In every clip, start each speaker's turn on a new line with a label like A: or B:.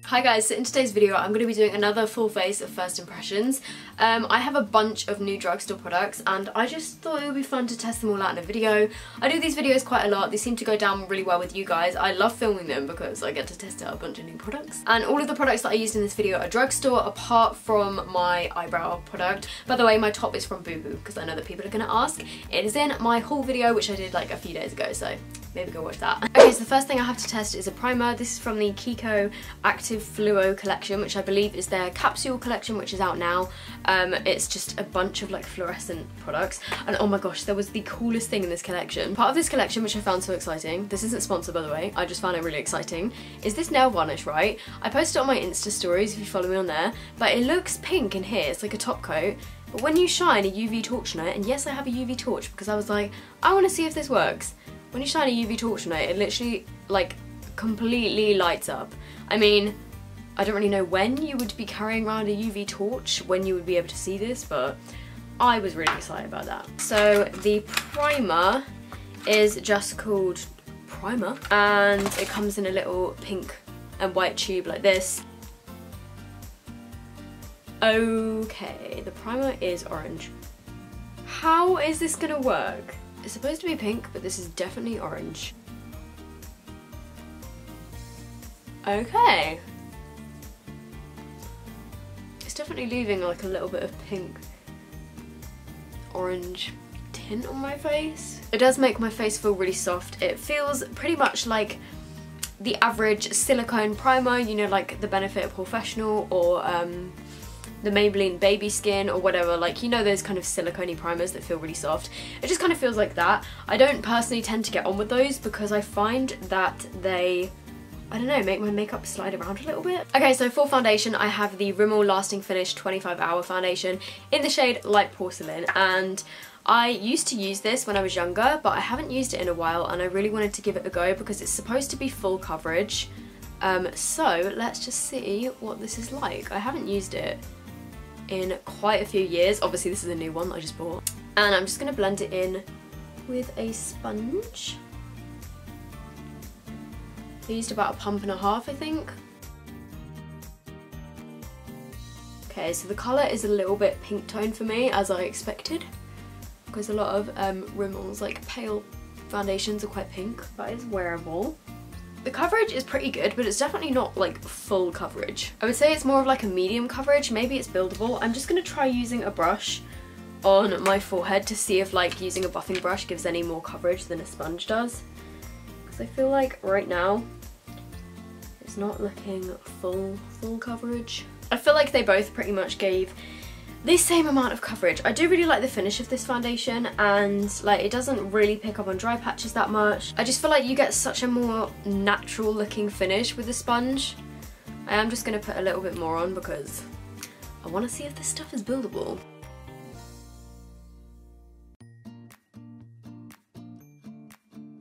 A: Hi guys, so in today's video I'm going to be doing another full face of first impressions. I have a bunch of new drugstore products and I just thought it would be fun to test them all out in a video. I do these videos quite a lot, they seem to go down really well with you guys. I love filming them because I get to test out a bunch of new products. And all of the products that I used in this video are drugstore apart from my eyebrow product. By the way, my top is from Boo Boo because I know that people are going to ask. It is in my haul video which I did like a few days ago, so maybe go watch that. Okay, so the first thing I have to test is a primer. This is from the Kiko Active Fluo collection, which I believe is their capsule collection, which is out now. It's just a bunch of like fluorescent products, and oh my gosh, there was the coolest thing in this collection. Part of this collection, which I found so exciting, this isn't sponsored by the way, I just found it really exciting, is this nail varnish, right? I posted it on my Insta stories if you follow me on there, but it looks pink in here, it's like a top coat. But when you shine a UV torch on it, and yes I have a UV torch because I was like, I want to see if this works. When you shine a UV torch on it, it literally like completely lights up. I mean, I don't really know when you would be carrying around a UV torch, when you would be able to see this, but I was really excited about that. So the primer is just called primer, and it comes in a little pink and white tube like this. Okay, the primer is orange. How is this gonna work? It's supposed to be pink, but this is definitely orange. Okay. It's definitely leaving like a little bit of pink orange tint on my face. It does make my face feel really soft. It feels pretty much like the average silicone primer, you know, like the Benefit Professional or the Maybelline Baby Skin or whatever, like, you know, those kind of silicone-y primers that feel really soft. It just kind of feels like that. I don't personally tend to get on with those because I find that they, I don't know, make my makeup slide around a little bit. Okay, so for foundation I have the Rimmel Lasting Finish 25 Hour Foundation in the shade Light Porcelain, and I used to use this when I was younger, but I haven't used it in a while and I really wanted to give it a go because it's supposed to be full coverage. So let's just see what this is like. I haven't used it in quite a few years. Obviously this is a new one that I just bought. And I'm just going to blend it in with a sponge. I used about a pump and a half, I think. Okay, so the colour is a little bit pink tone for me, as I expected, because a lot of Rimmel's like pale foundations are quite pink. That is wearable. The coverage is pretty good, but it's definitely not like full coverage. I would say it's more of like a medium coverage, maybe it's buildable. I'm just going to try using a brush on my forehead to see if like using a buffing brush gives any more coverage than a sponge does. Because I feel like right now it's not looking full coverage. I feel like they both pretty much gave the same amount of coverage. I do really like the finish of this foundation, and like it doesn't really pick up on dry patches that much. I just feel like you get such a more natural looking finish with the sponge. I am just going to put a little bit more on because I want to see if this stuff is buildable.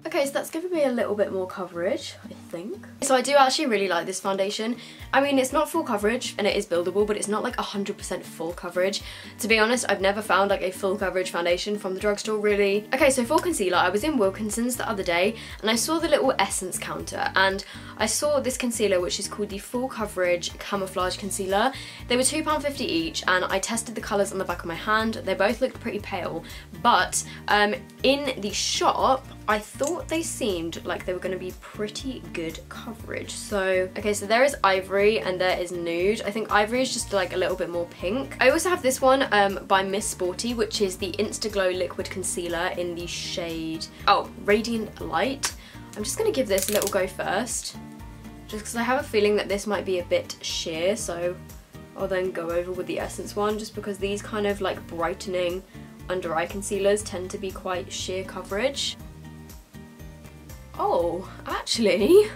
A: Okay, so that's given me a little bit more coverage, I think. So I do actually really like this foundation. I mean, it's not full coverage and it is buildable, but it's not like 100% full coverage. To be honest, I've never found like a full coverage foundation from the drugstore, really. Okay, so for concealer, I was in Wilkinson's the other day and I saw the little essence counter, and I saw this concealer which is called the Full Coverage Camouflage Concealer. They were £2.50 each, and I tested the colours on the back of my hand. They both looked pretty pale, but in the shop, I thought they seemed like they were going to be pretty good coverage. So, okay, so there is Ivory and there is Nude. I think Ivory is just like a little bit more pink. I also have this one by Miss Sporty, which is the Instaglow Liquid Concealer in the shade, oh, Radiant Light. I'm just going to give this a little go first, just because I have a feeling that this might be a bit sheer, so I'll then go over with the Essence one, just because these kind of like brightening under eye concealers tend to be quite sheer coverage. Oh, actually,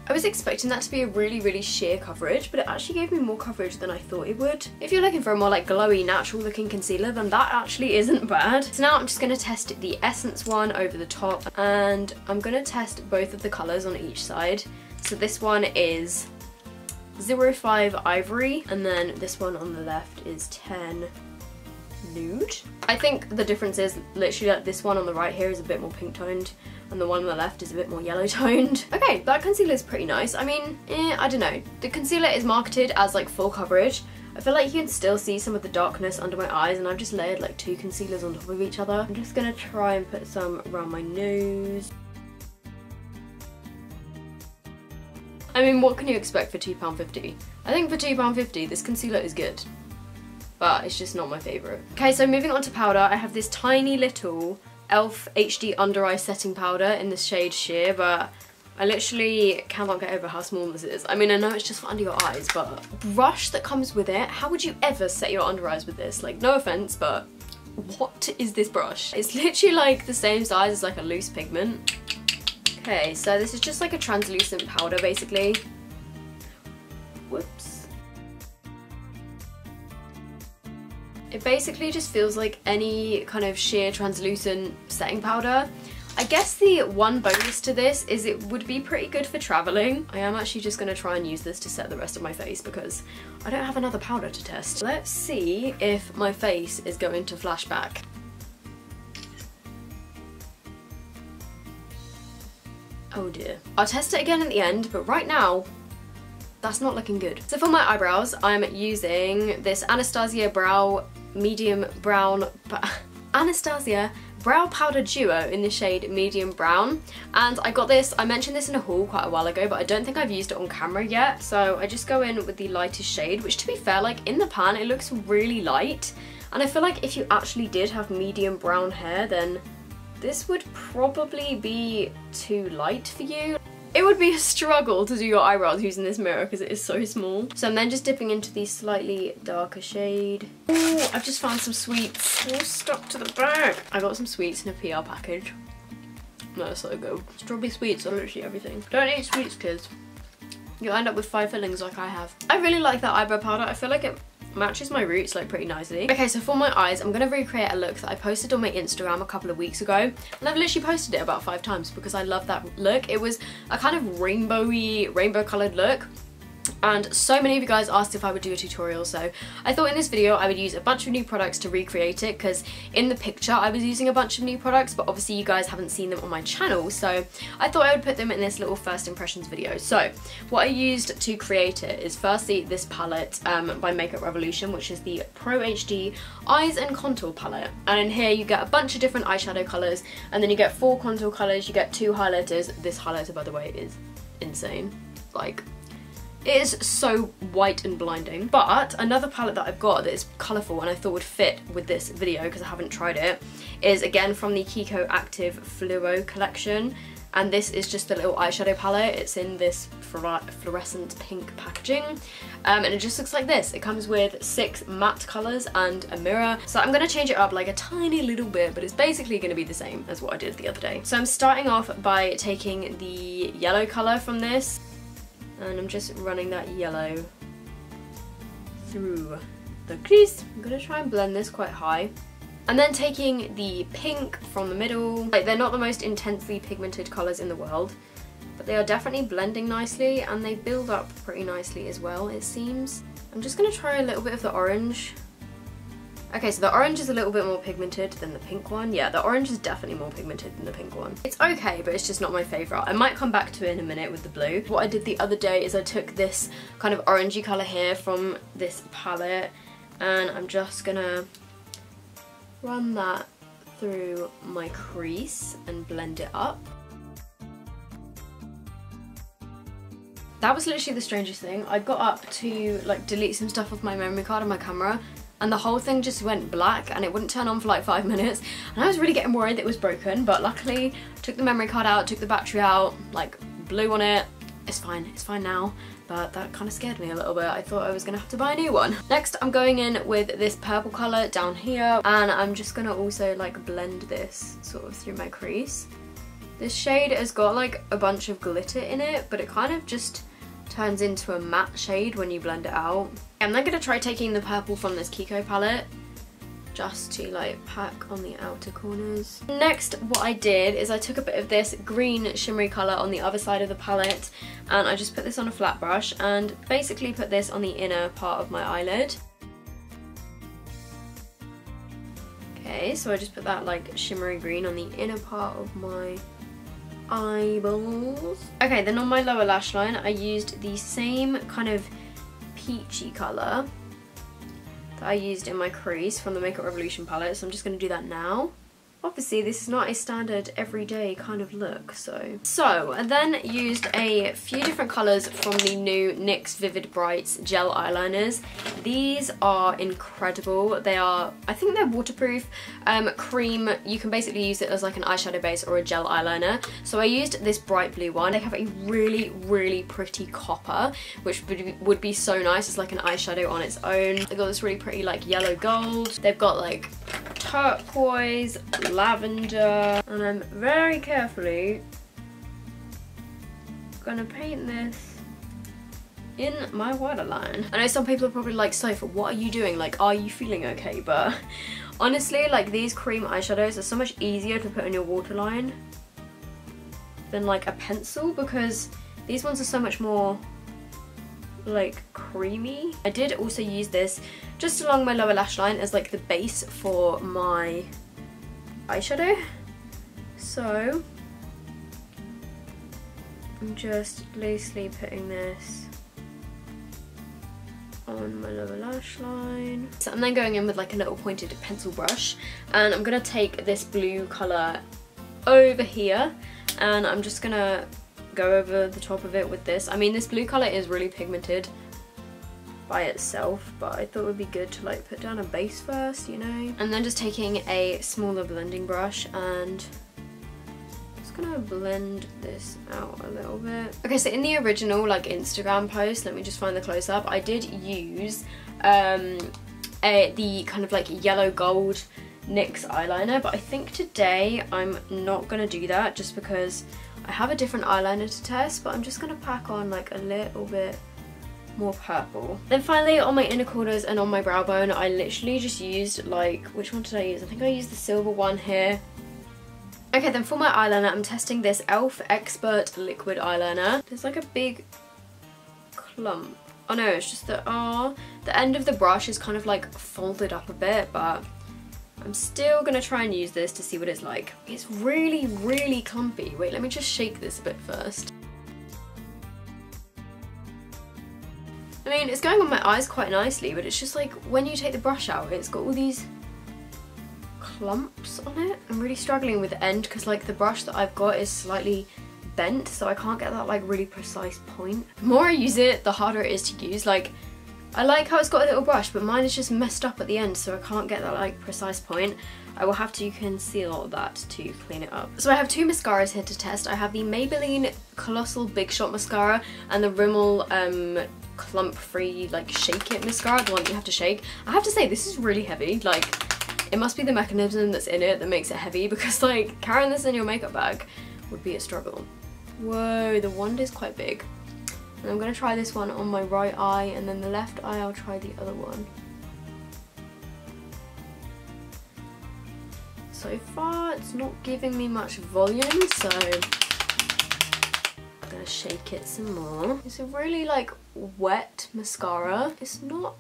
A: I was expecting that to be a really sheer coverage, but it actually gave me more coverage than I thought it would. If you're looking for a more like glowy, natural looking concealer, then that actually isn't bad. So now I'm just going to test the Essence one over the top, and I'm going to test both of the colours on each side. So this one is 05 Ivory, and then this one on the left is 10 Nude. I think the difference is literally that this one on the right here is a bit more pink toned, and the one on the left is a bit more yellow toned. Okay, that concealer is pretty nice. I mean, I don't know. The concealer is marketed as like full coverage. I feel like you can still see some of the darkness under my eyes, and I've just layered like 2 concealers on top of each other. I'm just gonna try and put some around my nose. I mean, what can you expect for £2.50? I think for £2.50 this concealer is good, but it's just not my favourite. Okay, so moving on to powder, I have this tiny little e.l.f. HD Under Eye Setting Powder in the shade Sheer, but I literally cannot get over how small this is. I mean, I know it's just for under your eyes, but brush that comes with it, how would you ever set your under eyes with this? Like, no offense, but what is this brush? It's literally like the same size as like a loose pigment. Okay, so this is just like a translucent powder basically. Whoops. It basically just feels like any kind of sheer translucent setting powder. I guess the one bonus to this is it would be pretty good for traveling. I am actually just going to try and use this to set the rest of my face because I don't have another powder to test. Let's see if my face is going to flash back. Oh dear. I'll test it again at the end, but right now, that's not looking good. So for my eyebrows, I'm using this Anastasia Brow Medium Brown... Anastasia Brow Powder Duo in the shade Medium Brown. And I got this, I mentioned this in a haul quite a while ago, but I don't think I've used it on camera yet. So I just go in with the lightest shade, which to be fair, like in the pan, it looks really light. And I feel like if you actually did have medium brown hair, then this would probably be too light for you. It would be a struggle to do your eyebrows using this mirror because it is so small. So I'm then just dipping into the slightly darker shade. Oh, I've just found some sweets. All stuck to the bag. I got some sweets in a PR package. They're so good. Strawberry sweets are literally everything. Don't eat sweets, kids. You'll end up with 5 fillings like I have. I really like that eyebrow powder. I feel like it matches my roots like pretty nicely. Okay, so for my eyes, I'm gonna recreate a look that I posted on my Instagram a couple of weeks ago, and I've literally posted it about 5 times because I love that look. It was a kind of rainbow coloured look, and so many of you guys asked if I would do a tutorial, so I thought in this video I would use a bunch of new products to recreate it, because in the picture I was using a bunch of new products, but obviously you guys haven't seen them on my channel, so I thought I would put them in this little first impressions video. So what I used to create it is firstly this palette by Makeup Revolution, which is the Pro HD Eyes and Contour palette, and in here you get a bunch of different eyeshadow colours, and then you get 4 contour colours, you get 2 highlighters. This highlighter, by the way, is insane. Like, it is so white and blinding. But another palette that I've got that is colourful and I thought would fit with this video because I haven't tried it is again from the Kiko Active Fluo collection, and this is just a little eyeshadow palette. It's in this fluorescent pink packaging, and it just looks like this. It comes with 6 matte colours and a mirror, so I'm going to change it up like a tiny little bit, but it's basically going to be the same as what I did the other day. So I'm starting off by taking the yellow colour from this, and I'm just running that yellow through the crease. I'm gonna try and blend this quite high. And then taking the pink from the middle. Like, they're not the most intensely pigmented colours in the world, but they are definitely blending nicely and they build up pretty nicely as well, it seems. I'm just gonna try a little bit of the orange. Okay, so the orange is a little bit more pigmented than the pink one. Yeah, the orange is definitely more pigmented than the pink one. It's okay, but it's just not my favourite. I might come back to it in a minute with the blue. What I did the other day is I took this kind of orangey colour here from this palette, and I'm just gonna run that through my crease and blend it up. That was literally the strangest thing. I got up to like delete some stuff off my memory card on my camera, and the whole thing just went black and it wouldn't turn on for like 5 minutes, and I was really getting worried that it was broken, but luckily I took the memory card out, took the battery out, like blew on it. It's fine now, but that kind of scared me a little bit. I thought I was gonna have to buy a new one. Next I'm going in with this purple colour down here, and I'm just gonna also like blend this sort of through my crease. This shade has got like a bunch of glitter in it, but it kind of just turns into a matte shade when you blend it out. I'm then going to try taking the purple from this Kiko palette just to like pack on the outer corners. Next, what I did is I took a bit of this green shimmery colour on the other side of the palette, and I just put this on a flat brush and basically put this on the inner part of my eyelid. Okay, so I just put that like shimmery green on the inner part of my eyeballs. Okay, then on my lower lash line, I used the same kind of peachy colour that I used in my crease from the Makeup Revolution palette, so I'm just going to do that now. Obviously this is not a standard everyday kind of look, so I then used a few different colours from the new NYX Vivid Brights gel eyeliners. These are incredible. They are, I think they're waterproof, cream. You can basically use it as like an eyeshadow base or a gel eyeliner. So I used this bright blue one. They have a really, really pretty copper, which would be so nice as like an eyeshadow on its own. They got this really pretty like yellow gold. They've got like turquoise, lavender, and I'm very carefully gonna paint this in my waterline. I know some people are probably like, Soph, what are you doing? Like, are you feeling okay? But honestly, like these cream eyeshadows are so much easier to put in your waterline than like a pencil, because these ones are so much more like creamy. I did also use this just along my lower lash line as like the base for my eyeshadow. So I'm just loosely putting this on my lower lash line. So I'm then going in with like a little pointed pencil brush, and I'm gonna take this blue colour over here and I'm just gonna go over the top of it with this. I mean, this blue colour is really pigmented by itself, but I thought it would be good to like put down a base first, you know. And then just taking a smaller blending brush and just gonna blend this out a little bit. Okay, so in the original like Instagram post, let me just find the close-up, I did use the kind of like yellow gold NYX eyeliner, but I think today I'm not gonna do that just because I have a different eyeliner to test, but I'm just gonna pack on like a little bit more purple. Then finally on my inner corners and on my brow bone, I literally just used like, which one did I use? I think I used the silver one here. Okay, then for my eyeliner, I'm testing this e.l.f. Expert liquid eyeliner. There's like a big clump. Oh no, it's just that, the end of the brush is kind of like folded up a bit, but I'm still gonna try and use this to see what it's like. It's really, really clumpy. Wait, let me just shake this a bit first. I mean, it's going on my eyes quite nicely, but it's just like when you take the brush out, it's got all these clumps on it. I'm really struggling with the end because like the brush that I've got is slightly bent, so I can't get that like really precise point. The more I use it, the harder it is to use. Like, I like how it's got a little brush, but mine is just messed up at the end, so I can't get that like precise point. I will have to conceal that to clean it up. So I have two mascaras here to test. I have the Maybelline Colossal Big Shot Mascara and the Rimmel Clump Free like Shake It Mascara, the one that you have to shake. I have to say, this is really heavy. Like, it must be the mechanism that's in it that makes it heavy, because like carrying this in your makeup bag would be a struggle. Whoa, the wand is quite big. And I'm going to try this one on my right eye, and then the left eye I'll try the other one. So far it's not giving me much volume, so I'm going to shake it some more. It's a really like wet mascara. It's not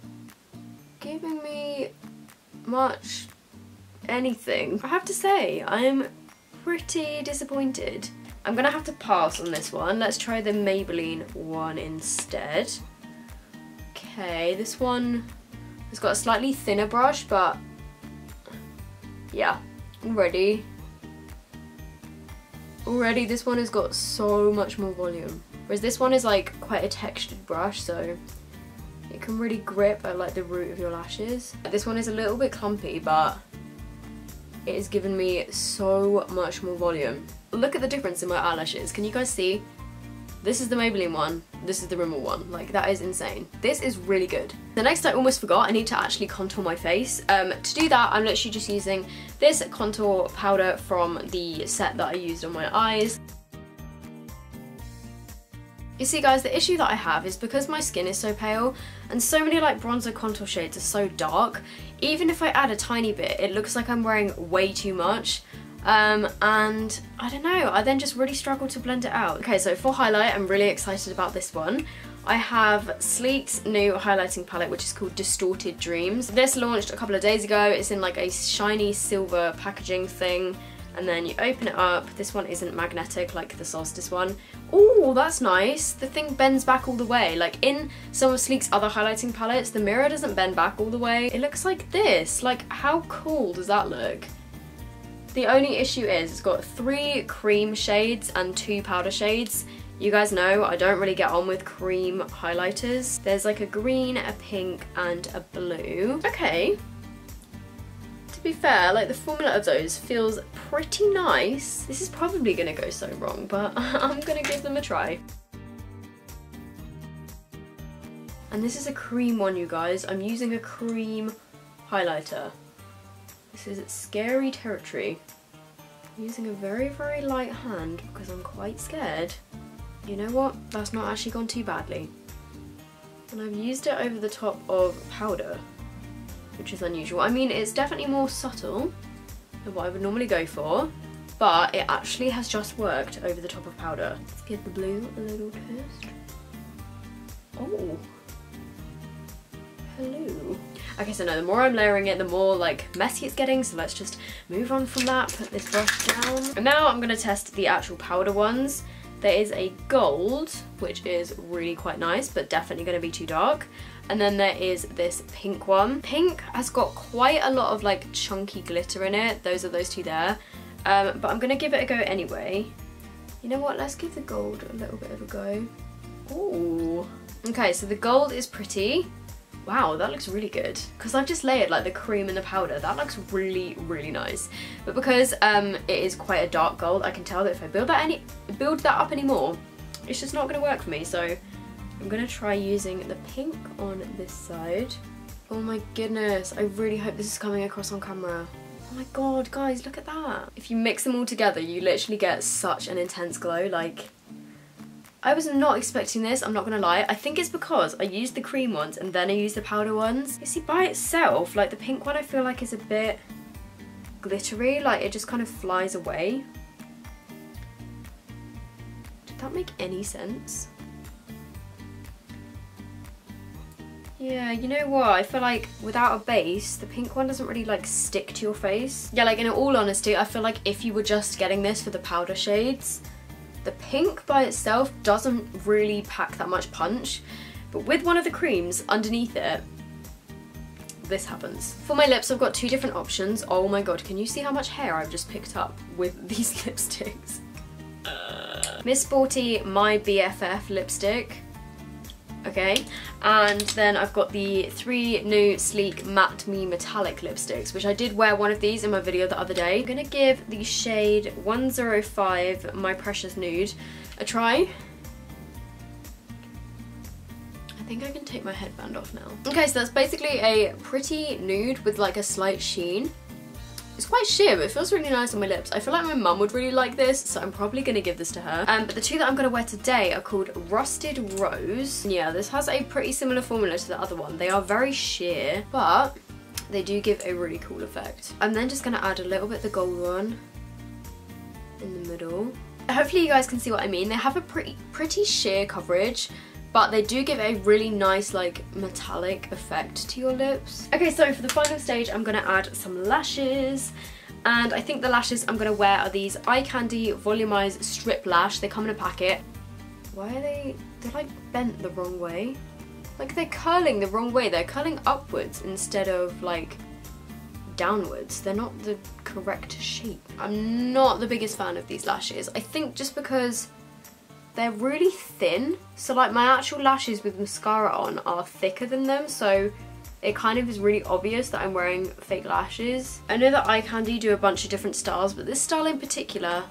A: giving me much anything. I have to say, I'm pretty disappointed. I'm gonna have to pass on this one. Let's try the Maybelline one instead. Okay, this one has got a slightly thinner brush, but yeah, already this one has got so much more volume. Whereas this one is like quite a textured brush, so it can really grip at like the root of your lashes. This one is a little bit clumpy, but it has given me so much more volume. Look at the difference in my eyelashes. Can you guys see? This is the Maybelline one, this is the Rimmel one. Like, that is insane. This is really good. The next, I almost forgot, I need to actually contour my face. To do that, I'm literally just using this contour powder from the set that I used on my eyes. You see guys, the issue that I have is because my skin is so pale and so many like bronzer contour shades are so dark, even if I add a tiny bit, it looks like I'm wearing way too much. And I don't know, I then just really struggle to blend it out. Okay, so for highlight, I'm really excited about this one. I have Sleek's new highlighting palette, which is called Distorted Dreams. This launched a couple of days ago. It's in like a shiny silver packaging thing, and then you open it up. This one isn't magnetic like the Solstice one. Oh, that's nice. The thing bends back all the way. Like in some of Sleek's other highlighting palettes, the mirror doesn't bend back all the way. It looks like this. Like, how cool does that look? The only issue is it's got 3 cream shades and 2 powder shades. You guys know I don't really get on with cream highlighters. There's like a green, a pink, and a blue. Okay. To be fair, like the formula of those feels pretty nice. This is probably gonna go so wrong, but I'm gonna give them a try. And this is a cream one, you guys. I'm using a cream highlighter. This is scary territory. I'm using a very, very light hand because I'm quite scared. You know what? That's not actually gone too badly. And I've used it over the top of powder, which is unusual. I mean, it's definitely more subtle than what I would normally go for, but it actually has just worked over the top of powder. Let's give the blue a little twist. Oh. Hello. Okay, so no, the more I'm layering it, the more like messy it's getting, so let's just move on from that, put this brush down. And now I'm gonna test the actual powder ones. There is a gold, which is really quite nice, but definitely gonna be too dark. And then there is this pink one. Pink has got quite a lot of like chunky glitter in it. Those are those two there. But I'm gonna give it a go anyway. You know what, let's give the gold a little bit of a go. Ooh. Okay, so the gold is pretty. Wow, that looks really good. Because I've just layered like the cream and the powder. That looks really, really nice. But because it is quite a dark gold, I can tell that if I build that up anymore, it's just not going to work for me. So I'm going to try using the pink on this side. Oh my goodness, I really hope this is coming across on camera. Oh my god, guys, look at that. If you mix them all together, you literally get such an intense glow. Like, I was not expecting this, I'm not gonna lie. I think it's because I used the cream ones and then I used the powder ones. You see, by itself, like the pink one I feel like is a bit glittery, like it just kind of flies away. Did that make any sense? Yeah, you know what? I feel like without a base, the pink one doesn't really like stick to your face. Yeah, like in all honesty, I feel like if you were just getting this for the powder shades, the pink by itself doesn't really pack that much punch, but with one of the creams underneath it, this happens. For my lips, I've got 2 different options. Oh my god, can you see how much hair I've just picked up with these lipsticks? Miss Sporty My BFF lipstick. Okay, and then I've got the 3 new Sleek Matte Me Metallic lipsticks, which I did wear one of these in my video the other day. I'm gonna give the shade 105 My Precious Nude a try. I think I can take my headband off now. Okay, so that's basically a pretty nude with like a slight sheen. It's quite sheer, but it feels really nice on my lips. I feel like my mum would really like this, so I'm probably gonna give this to her. But the 2 that I'm gonna wear today are called Rusted Rose. Yeah, this has a pretty similar formula to the other one. They are very sheer, but they do give a really cool effect. I'm then just gonna add a little bit of the gold one in the middle. Hopefully you guys can see what I mean. They have a pretty sheer coverage, but they do give a really nice like metallic effect to your lips. Okay, so for the final stage, I'm gonna add some lashes. And I think the lashes I'm gonna wear are these Eye Candy Volumized Strip Lash. They come in a packet. Why are they're like bent the wrong way? Like they're curling the wrong way. They're curling upwards instead of like downwards. They're not the correct shape. I'm not the biggest fan of these lashes. I think just because they're really thin, so like my actual lashes with mascara on are thicker than them, so it kind of is really obvious that I'm wearing fake lashes. I know that Eye Candy do a bunch of different styles, but this style in particular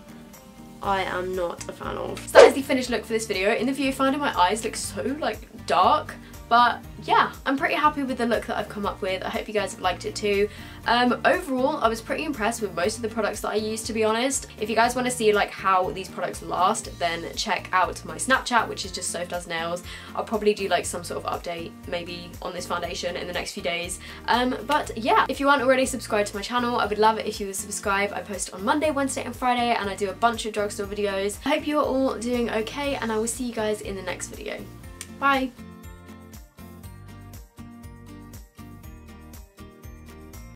A: I am not a fan of. So that is the finished look for this video. In the view, finding my eyes look so like dark, but yeah, I'm pretty happy with the look that I've come up with. I hope you guys have liked it too. Overall, I was pretty impressed with most of the products that I used, to be honest. If you guys want to see like how these products last, then check out my Snapchat, which is just sophdoesnails. I'll probably do like some sort of update maybe on this foundation in the next few days. But yeah, if you aren't already subscribed to my channel, I would love it if you would subscribe. I post on Monday, Wednesday and Friday, and I do a bunch of drugstore videos. I hope you're all doing okay, and I will see you guys in the next video. Bye!